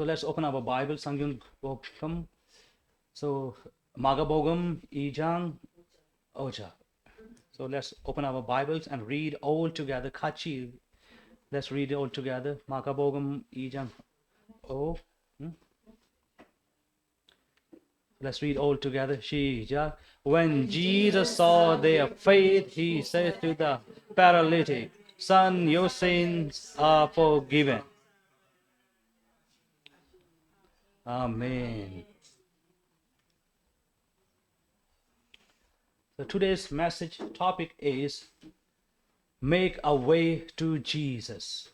So let's open our Bible. Sangyun Bogam. So Magabogam Ijang Oja. So let's open our Bibles and read all together. Kachi. Let's read it all together. Magabogam Ijang O. Let's read all together. Shija. When Jesus saw their faith, he said to the paralytic, "Son, your sins are forgiven." Amen. So today's message topic is make a way to Jesus.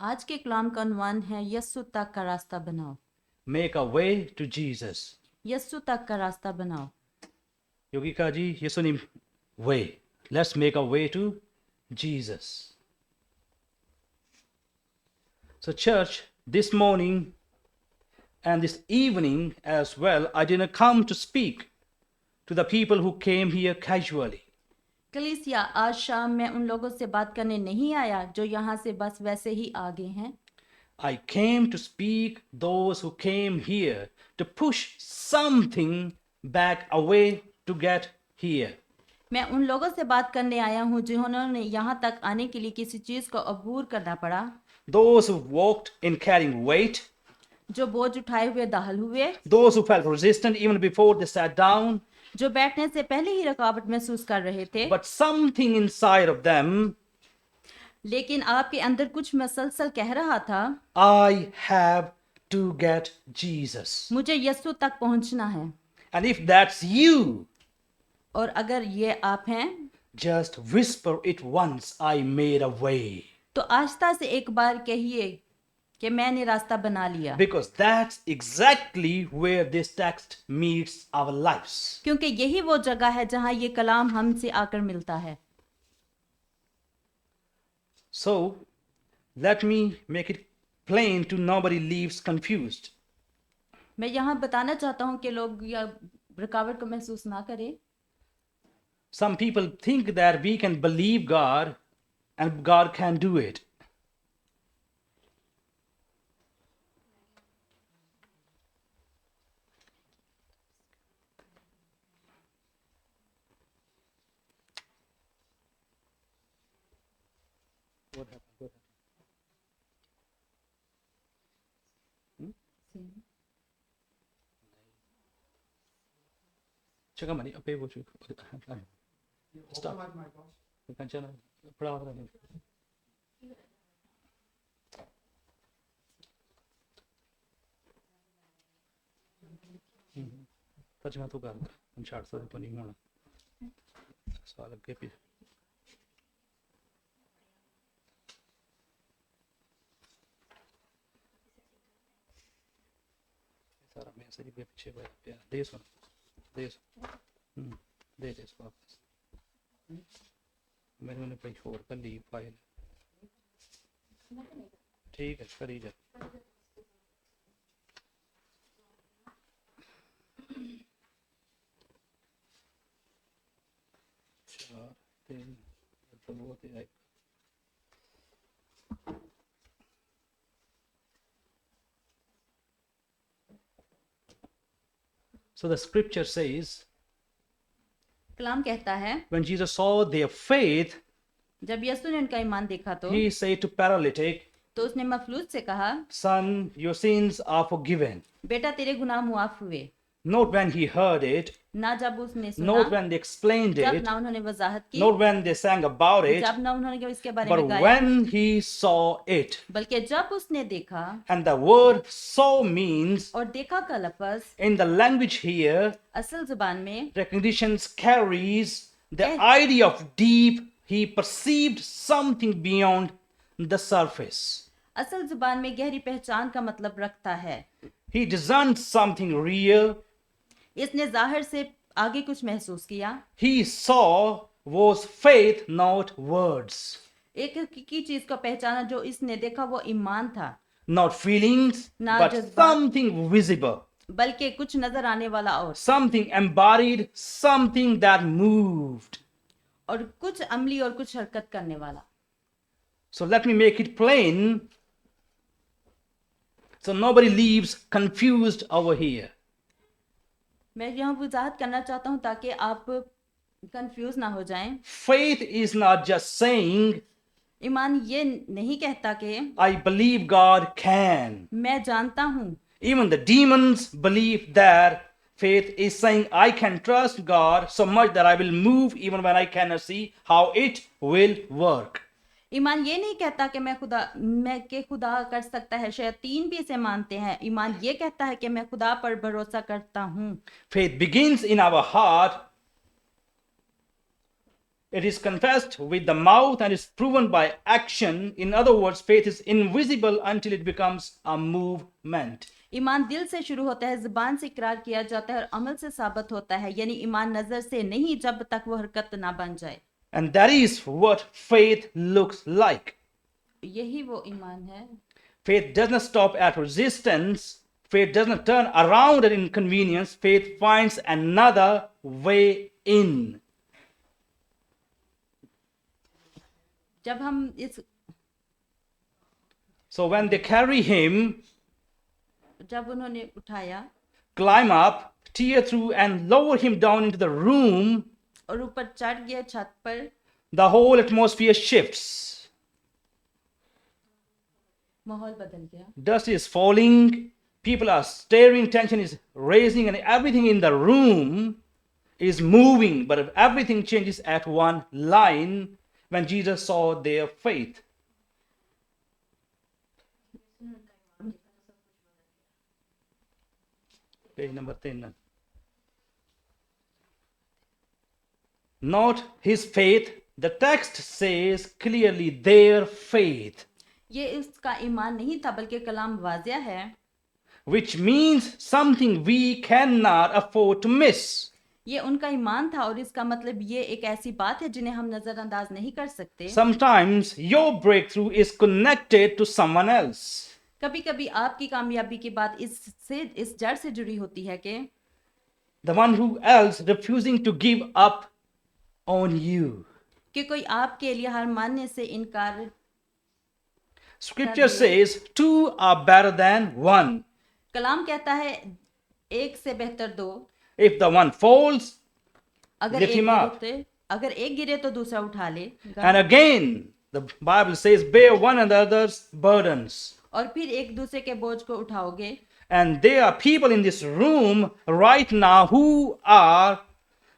आज के कलाम का unwan है यस्सु तक का रास्ता बनाओ। Make a way to Jesus. Yesu तक का रास्ता बनाओ। Yogika ji, Yesunim way. Let's make a way to Jesus. So church, this morning and this evening as well, I didn't come to speak to the people who came here casually. कलीसिया, आज शाम मैं उन लोगों से बात करने नहीं आया जो यहाँ से बस वैसे ही आ गए हैं। I came to speak those who came here to push something back away to get here. मैं उन लोगों से बात करने आया हूँ जिन्होंने यहाँ तक आने के लिए किसी चीज को अबूर करना पड़ा, Those who walked in carrying weight, जो बोझ उठाए हुए दाहल हुए, those who felt resistant even before they sat down, जो बैठने से पहले ही रुकावट महसूस कर रहे थे, but something inside of them, लेकिन आपके अंदर कुछ मसलसल कह रहा था, I have to get Jesus. मुझे यस्सु तक पहुंचना है। And if that's you, और अगर ये आप हैं just whisper it once, I made a way. तो आस्था से एक बार कहिए कि मैंने रास्ता बना लिया, Because that's exactly where this text meets our lives. क्योंकि यही वो जगह है जहां ये कलाम हमसे आकर मिलता है। So, let me make it plain to nobody leaves confused. मैं यहाँ बताना चाहता हूँ कि लोग या रुकावट को महसूस ना करें। Some people think that we can believe God and God can do it. What happened? What happened? Chaka mani ape wo chu. Stop. Kanchana pradha nahi. Tajma to gar. Un 400 रुपये नहीं होना. साल के पीछे. सारा मैसेज भी पीछे बैठ दे सुन दे दे वापस मैंने उन्हें कोई और कर ली फाइल ठीक है करी जा चार तीन तो बहुत ही So the scripture says, कलाम कहता है, when Jesus saw their faith, जब यीशु ने उनका ईमान देखा तो he said to paralytic, उसने मफलूज से कहा, son, your sins are forgiven. बेटा तेरे गुनाह मुआफ हुए। Not when he heard it, ना जब उसने सुना, not when they explained जब it, ना उन्होंने वजाहत की, not when they sang about it, जब ना उन्होंने इसके बारे but में गाया, when he saw it. बल्कि जब उसने देखा, And the word saw means, और देखा का लफ्ज in the language here, असल जुबान में recognitions carries the idea of deep. He perceived something beyond the surface. असल जुबान में गहरी पहचान का मतलब रखता है। He discerned something real. इसने जाहिर से आगे कुछ महसूस किया। He saw was faith, not words. एक हकीकी चीज को पहचाना जो इसने देखा वो ईमान था, Not feelings, ना but जज्बात, something visible. बल्कि कुछ नजर आने वाला और Something embodied, something that moved. और कुछ अमली और कुछ हरकत करने वाला। So let me make it plain. So nobody leaves confused over here. मैं यहाँ वजाहत करना चाहता हूँ ताकि आप कंफ्यूज ना हो जाएं। Faith is not just saying, ईमान ये नहीं कहता कि I believe God can. मैं जानता हूँ। Even the demons believe that. Faith is saying, I can trust God so much that I will move even when I cannot see how it will work. ईमान ये नहीं कहता कि खुदा कर सकता है। शैतान भी इसे मानते हैं। ईमान ये कहता है कि मैं खुदा पर भरोसा करता हूँ। Faith begins in our heart. It is confessed with the mouth and is proven by action. In other words, faith is invisible until it becomes a movement. ईमान दिल से शुरू होता है, जुबान से इकरार किया जाता है और अमल से साबित होता है। यानी ईमान नजर से नहीं, जब तक वो हरकत ना बन जाए। And that is what faith looks like. यही वो ईमान है। Faith does not stop at resistance. Faith does not turn around at inconvenience. Faith finds another way in. जब हम इस So when they carry him, जब उन्होंने उठाया climb up, tear through, and lower him down into the room, और ऊपर चढ़ गया छत पर, the whole atmosphere shifts. माहौल बदल गया। Dust is falling, people are staring, tension is raising, and everything in the room is moving. But everything changes at one line when Jesus saw their faith. Page number 10. Not his faith. The text says clearly their faith, ये इसका ईमान नहीं था, बल्कि कलाम वाज़िया है, which means something we cannot afford to miss. ये उनका ईमान था और इसका मतलब ये एक ऐसी बात है जिन्हें हम नजरअंदाज नहीं कर सकते। Sometimes your breakthrough is connected to someone else. कभी कभी आपकी कामयाबी की बात इस जड़ से जुड़ी होती है कि The one who else refusing to give up on you. कि कोई आपके लिए हार मानने से इनकार। Scripture says two are better than one. कलाम कहता है एक से बेहतर दो। If the one falls, अगर lift him up. अगर एक गिरे तो दूसरा उठा ले। And again, the Bible says, bear one another's burdens. और फिर एक दूसरे के बोझ को उठाओगे। And there are people in this room right now who are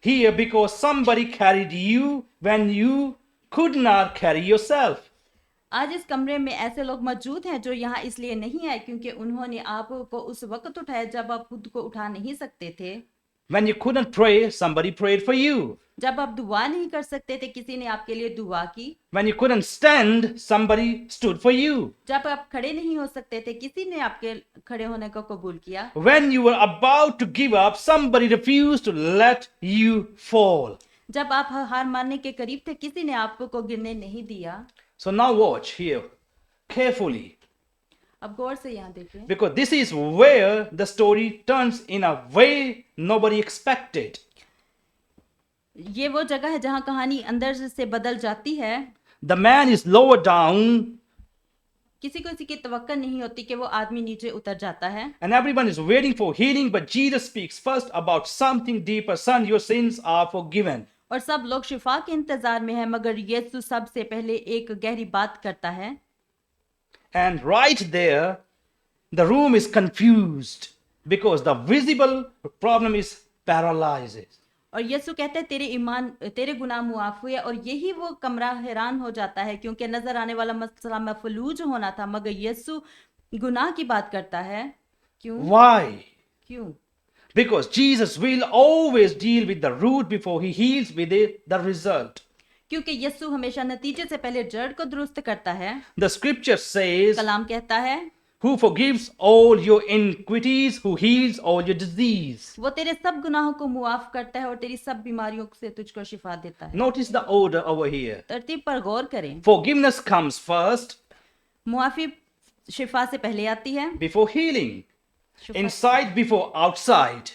here because somebody carried you when you could not carry yourself. आज इस कमरे में ऐसे लोग मौजूद हैं जो यहाँ इसलिए नहीं आए क्योंकि उन्होंने आपको उस वक्त उठाया जब आप खुद को उठा नहीं सकते थे। When you couldn't pray, somebody prayed for you. जब आप दुआ नहीं कर सकते थे, किसी ने आपके लिए दुआ की। When you couldn't stand, somebody stood for you. जब आप खड़े नहीं हो सकते थे, किसी ने आपके खड़े होने को कबूल किया। When you were about to give up, somebody refused to let you fall. जब आप हार मानने के करीब थे, किसी ने आपको गिरने नहीं दिया। So now watch here carefully. अब गौर से यहाँ देखिए, Because this is where the story turns in a way nobody expected. ये वो जगह है जहाँ कहानी अंदर से बदल जाती है। The man is lower down किसी को इसकी तवक्को नहीं होती कि वो आदमी नीचे उतर जाता है। and everyone is waiting for healing, but Jesus speaks first about something deeper. Son, your sins are forgiven. और सब लोग शिफा के इंतजार में हैं, मगर यीशु सबसे पहले एक गहरी बात करता है। And right there, the room is confused because the visible problem is paralysis. और यीशु कहते हैं तेरे गुनाह मुआफ हुए, और यही वो कमरा हैरान हो जाता है क्योंकि नजर आने वाला मसला मफलूज होना था, मगर यीशु गुनाह की बात करता है। क्यों? Why? क्यों? Because Jesus will always deal with the root before he heals with the result. क्योंकि यीशु हमेशा नतीजे से पहले जड़ को दुरुस्त करता है। The scripture says, कलाम कहता है, who forgives all your iniquities, who heals all your disease. वो तेरे सब गुनाहों को मुआफ करता है और तेरी सब बीमारियों से तुझको शिफा देता है। Notice the order over here. तरतीब पर गौर करें। Forgiveness comes first मुआफी शिफा से पहले आती है, before healing. शिफा Inside before outside.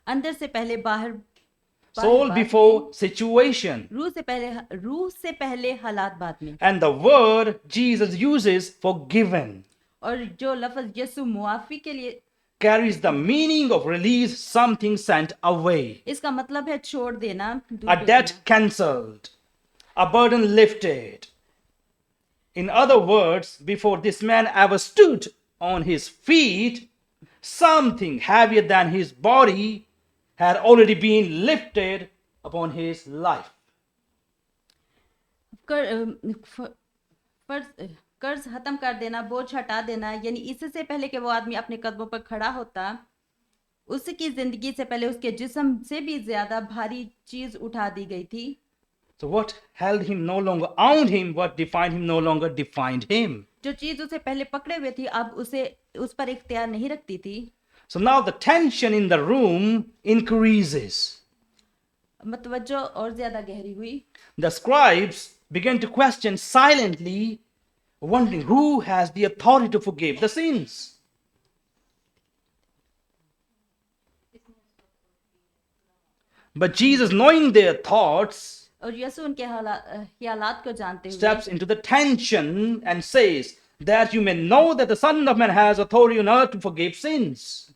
अंदर से पहले बाहर, Soul बाहर before situation. रूह से पहले हालात बाद में। And the word Jesus uses, forgiven. और जो लफ्ज यीशु मुआफी के लिए carries the meaning of release something sent away, इसका मतलब है छोड़ देना, दूर a भेज debt देना। cancelled, a burden lifted. In other words, before this man ever stood on his feet, something heavier than his body had already been lifted upon his life. कर्ज खत्म कर देना, बोझ हटा देना, यानी इससे पहले कि वो आदमी अपने कदमों पर खड़ा होता, उसकी जिंदगी से पहले उसके जिस्म से भी ज्यादा भारी चीज उठा दी गई थी। So what held him no longer owned him, what defined him no longer defined him. जो चीज उसे पहले पकड़े हुए थी अब उसे उस पर इख्तियार नहीं रखती थी। So now the tension in the room increases. मतवज्जो और ज्यादा गहरी हुई। The scribes began to question silently, wondering who has the authority to forgive the sins. But Jesus, knowing their thoughts, और यीशु उनके हालात को जानते हुए steps into the tension and says, that you may know that the Son of Man has authority on earth to forgive sins.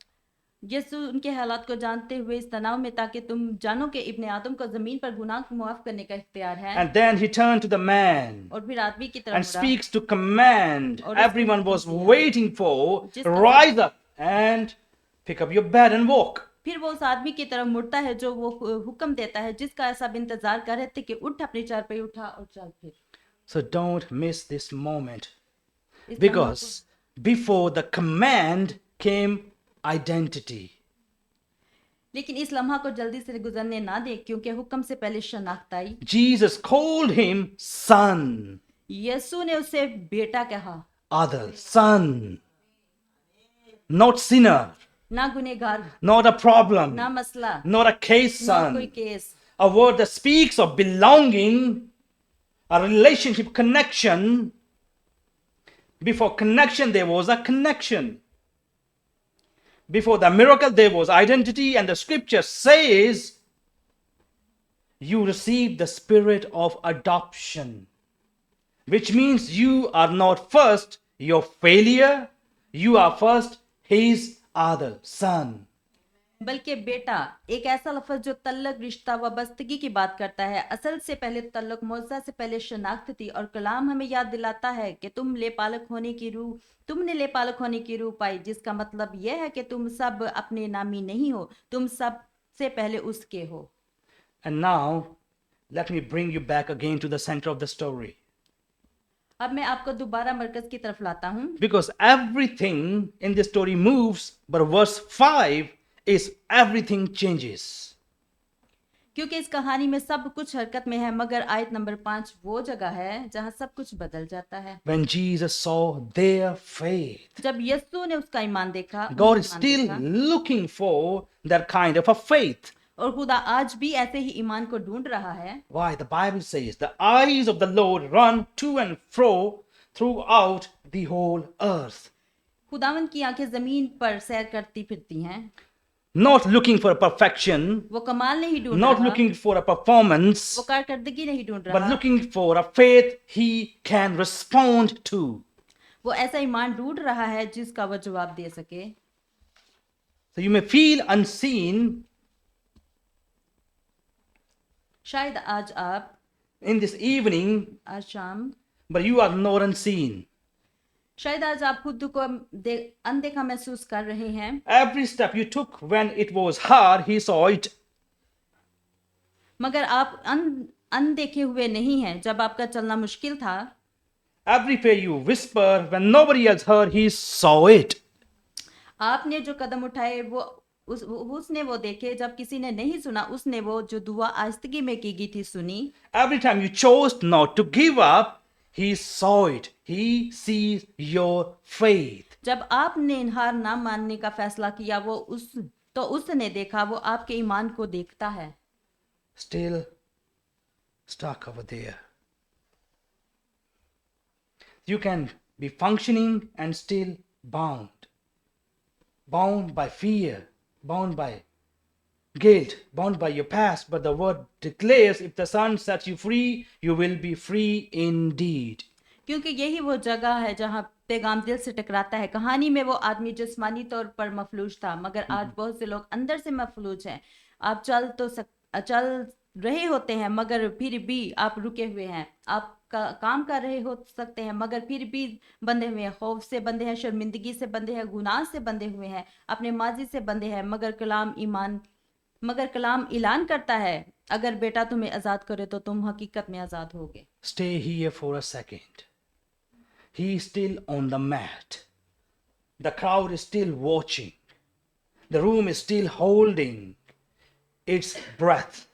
यीशु उनके हालात को जानते हुए इस तनाव में, ताकि तुम जानो कि इब्ने आदम को जमीन पर गुनाह को माफ करने का इख्तियार है। And then he turned to the man और फिर आदमी की तरफ and मुड़ा speaks to command और everyone was waiting for, जिसका- rise up and pick up your bed and walk. फिर वो उस आदमी की तरफ मुड़ता है जो वो हुक्म देता है, जिसका सब इंतजार कर रहे थे कि उठ, अपनी चारपाई उठा और चल फिर। So don't miss this moment, इस because before the command came identity. लेकिन इस लम्हा को जल्दी से गुजरने ना दे, क्योंकि हुक्म से पहले शनाख्त आई। Jesus called him son, यीशु ने उसे बेटा कहा, other son, not sinner, ना गुनहगार, not a problem, ना मसला, not a case ना कोई son. Case. A word that speaks of belonging, a relationship connection. Before connection, there was a connection. Before the miracle, there was identity, and the scripture says you receive the spirit of adoption, which means you are not first your failure, you are first his other son. बल्कि बेटा एक ऐसा लफ्ज जो तल्लक, रिश्ता, वाबस्तगी की बात करता है। असल से पहले तल्लक, मौजज़ा से पहले शनाख्त थी। और कलाम हमें याद दिलाता है कि तुमने लेपालक होने की रूह पाई, जिसका मतलब यह है कि तुम सब अपने नामी नहीं हो, तुम सब से पहले उसके हो। And now, let me bring you back again to the center of the story. अब मैं आपको दोबारा मरकज की तरफ लाता हूँ, Because everything in this story moves, but verse 5 is everything changes. क्योंकि इस कहानी में सब कुछ हरकत में है, मगर आयत नंबर 5 वो जगह है जहाँ सब कुछ बदल जाता है। When Jesus saw their faith, जब यीशु ने उसका ईमान देखा, God is ईमान still देखा, looking for that kind of a faith. और खुदा आज भी ऐसे ही ईमान को ढूंढ रहा है। Why? The Bible says the eyes of the Lord run to and fro throughout the whole earth, खुदावन की आंखें जमीन पर सैर करती फिरती हैं। not looking for perfection, वो कमाल नहीं ढूंढ not रहा, looking for a performance, वो कारकर्दगी नहीं ढूंढ but रहा, looking for a faith he can respond to. वो ऐसा ईमान ढूंढ रहा है जिसका वो जवाब दे सके। So you may feel unseen शायद आज आप, in this evening, आज शाम, but you are not unseen. शायद आज आप खुद को अनदेखा महसूस कर रहे हैं। Every step you took when it was hard, he saw it. मगर आप अनदेखे हुए नहीं हैं जब आपका चलना मुश्किल था। Every prayer you whisper when nobody else heard, he saw it. आपने जो कदम उठाए वो उसने वो देखे, जब किसी ने नहीं सुना उसने वो जो दुआ आस्तगी में की गई थी सुनी। Every time you chose not to give up, he saw it. He sees your faith. जब आपने हार ना मानने का फैसला किया उसने देखा, वो आपके ईमान को देखता है। Still stuck over there. You can be functioning and still bound. Bound by fear, bound by guilt, bound by your past. But the word declares, if the Son sets you free, you will be free indeed. क्योंकि यही वो जगह है जहाँ पैगाम दिल से टकराता है। कहानी में वो आदमी जिस्मानी तौर पर मफलूज था, मगर आज बहुत से लोग अंदर से मफलूज हैं। आप चल रहे होते हैं, मगर फिर भी आप रुके हुए हैं। आप काम कर रहे हो सकते हैं, मगर फिर भी बंधे हुए हैं। खौफ से बंधे हैं, शर्मिंदगी से बंधे हैं, गुनाह से बंधे हुए हैं, अपने माजी से बंधे हैं। मगर कलाम ऐलान करता है, अगर बेटा तुम्हें आजाद करे तो तुम हकीकत में आजाद होगे। Stay here for a second. He is still on the mat. The crowd is still watching. The room is still holding its breath.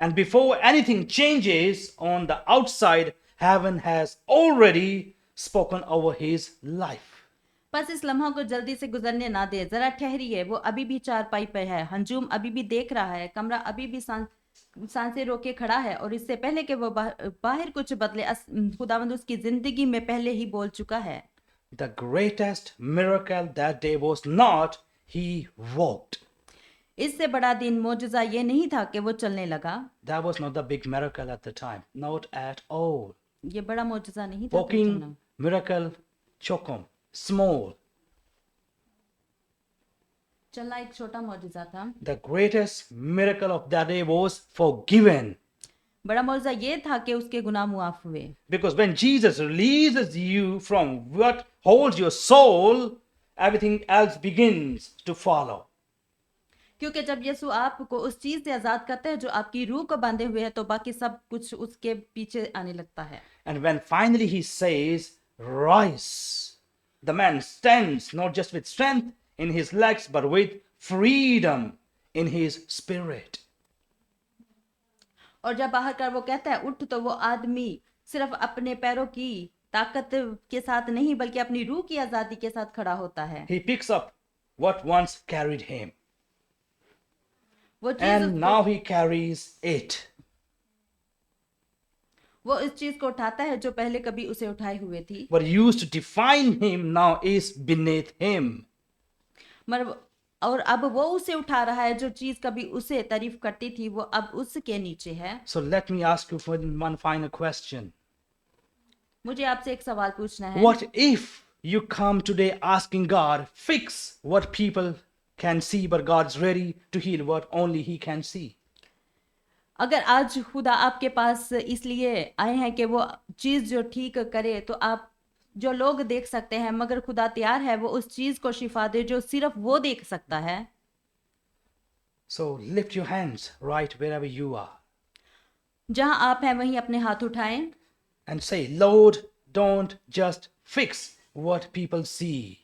And before anything changes on the outside, heaven has already spoken over his life. बस इस लम्हा को जल्दी से गुजरने ना दे, जरा ठहरिए। वो अभी भी चारपाई पर है, हंजूम अभी भी देख रहा है, कमरा अभी भी सांसें रोके खड़ा है, और इससे पहले कि वो बाहर कुछ बदले, खुदावंद उसकी जिंदगी में पहले ही बोल चुका है। The greatest miracle that day was not he walked. इससे बड़ा दिन मौजूजा ये नहीं था कि वो चलने लगा। That was not the big miracle at the time. Not at all. ये बड़ा मौजूजा नहीं था। Walking miracle, chokum, small. चलना एक छोटा मौजूजा था। The greatest miracle of that day was forgiven. बड़ा मौजूजा ये था कि उसके गुनाह मुआफ हुए। Because when Jesus releases you from what holds your soul, everything else begins to follow. क्योंकि जब यीशु आपको उस चीज से आजाद करता है जो आपकी रूह को बांधे हुए है, तो बाकी सब कुछ उसके पीछे आने लगता है। And when finally he says, rise, the man stands not just with strength in his legs, but with freedom in his spirit. और जब बाहर कर वो कहता है उठ, तो वो आदमी सिर्फ अपने पैरों की ताकत के साथ नहीं, बल्कि अपनी रूह की आजादी के साथ खड़ा होता है। He picks up what once carried him, वो चीज and now he carries it. वो इस चीज को उठाता है जो पहले कभी उसे उठाए हुए थी। What used to define him now is beneath him. और अब वो उसे उठा रहा है, जो चीज कभी उसे तारीफ करती थी वो अब उसके नीचे है। So let me ask you for one final question. मुझे आपसे एक सवाल पूछना है। What if you come today asking God, fix what people can see, but God's ready to heal what only He can see? अगर आज खुदा आपके पास इसलिए आए हैं कि वो चीज जो ठीक करे, तो आप जो लोग देख सकते हैं, मगर खुदा तैयार है वो उस चीज को शिफा दे जो सिर्फ वो देख सकता है। So lift your hands right wherever you are जहां आप हैं वहीं अपने हाथ उठाएं and say, Lord, don't just fix what people see.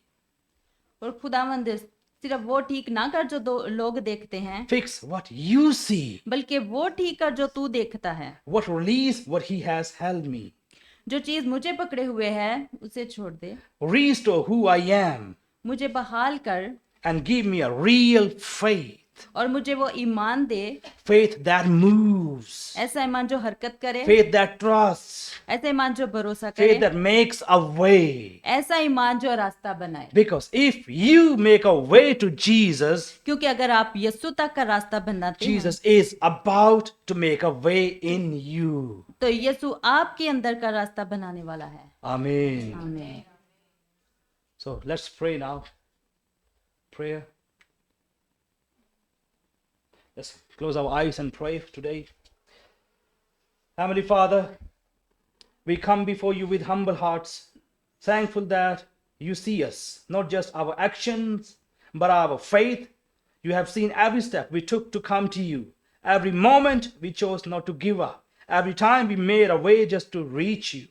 और खुदावंद सिर्फ वो ठीक ना कर जो लोग देखते हैं, Fix what you see. बल्कि वो ठीक कर जो तू देखता है। What release what He has held me. जो चीज मुझे पकड़े हुए है उसे छोड़ दे, Restore who I am मुझे बहाल कर, and give me a real faith. और मुझे वो ईमान दे, Faith that moves. ऐसा ईमान जो हरकत करे, Faith that trusts. ऐसा ईमान जो भरोसा Faith करे, that makes a way. ऐसा ईमान जो रास्ता बनाए। Because if you make a way to Jesus, क्योंकि अगर आप यीशु तक का रास्ता बनाते हैं, Jesus is about to make a way in you. तो यीशु आपके अंदर का रास्ता बनाने वाला है। Amen. आमीन। So let's pray now. Prayer. Let's close our eyes and pray today. Heavenly Father, we come before you with humble hearts, thankful that you see us, not just our actions, but our faith. You have seen every step we took to come to you, every moment we chose not to give up, every time we made a way just to reach you.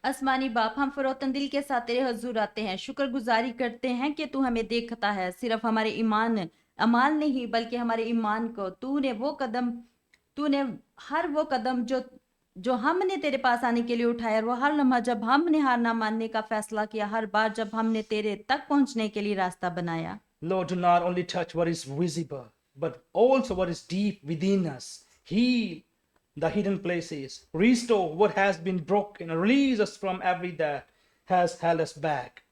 आसमानी बाप, हम फरोतन दिल के साथ तेरे हजूर आते हैं, शुक्रगुजारी करते हैं कि तू हमें देखता है। सिर्फ हमारे अमाल नहीं, बल्कि हमारे ईमान को तूने हर वो कदम जो हमने तेरे पास आने के लिए उठाया, वो हर लम्हा जब हमने हार ना मानने का फैसला किया, हर बार जब हमने तेरे तक पहुंचने के लिए रास्ता बनाया। Lord, do not only touch what is visible, but also what is deep within us. Heal the hidden places. Restore what has been broken. Release us from every that has held us back.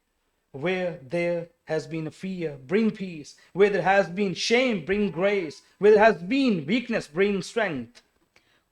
Where there has been fear, bring peace. Where there has been shame, bring grace. Where there has been weakness, bring strength.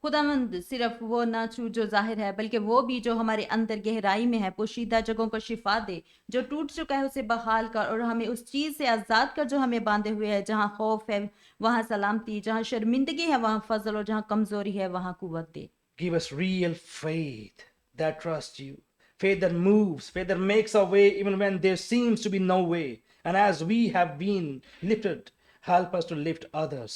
खुदावंद सिर्फ वो ना छू जो जाहिर है, बल्कि वो भी जो हमारे अंदर गहराई में है, पोशीदा जगहों को शिफा दे, जो टूट चुका है उसे बहाल कर और हमें उस चीज से आजाद कर जो हमें बांधे हुए है। जहाँ खौफ है वहाँ सलामती, जहाँ शर्मिंदगी है वहाँ फजल और जहाँ कमजोरी है वहाँ कुव्वत दे। Give us real faith that trusts you, faith that moves, faith that makes a way even when there seems to be no way. And as we have been lifted, help us to lift others.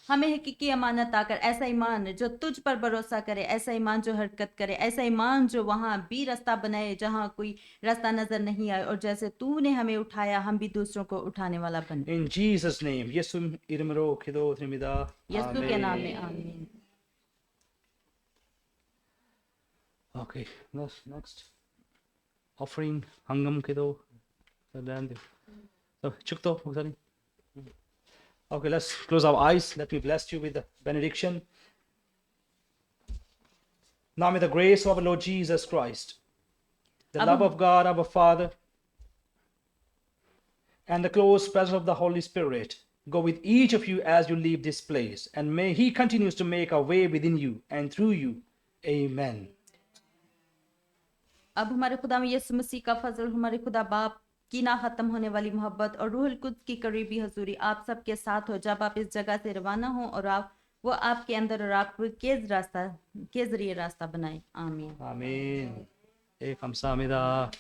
हमें हकीकी अमानत आकर ऐसा ईमान जो तुझ पर भरोसा करे, ऐसा ईमान जो हरकत करे, ऐसा ईमान जो वहां भी रास्ता बनाए जहां कोई रास्ता नजर नहीं आए, और जैसे तूने हमें उठाया हम भी दूसरों को उठाने वाला बने। In Jesus' name, Yesum Irimero Kido Trimida. यीशु के नाम में आमीन। Okay, next. Offering Hangam Kido. So, Chukto, Mugsani. Okay, let's close our eyes. Let me bless you with the benediction. Now may the grace of our Lord Jesus Christ, the love of God our Father, and the close presence of the Holy Spirit go with each of you as you leave this place, and may He continues to make a way within you and through you. Amen. अब हमारे खुदा में यीशु मसीह का फजल, हमारे खुदा बाप की ना खत्म होने वाली मोहब्बत और रूहुल कुद्स की करीबी हजूरी आप सबके साथ हो जब आप इस जगह से रवाना हो, और वो आपके अंदर और आप के जरिए रास्ता बनाए। आमीन। Amen. Kamsahamnida.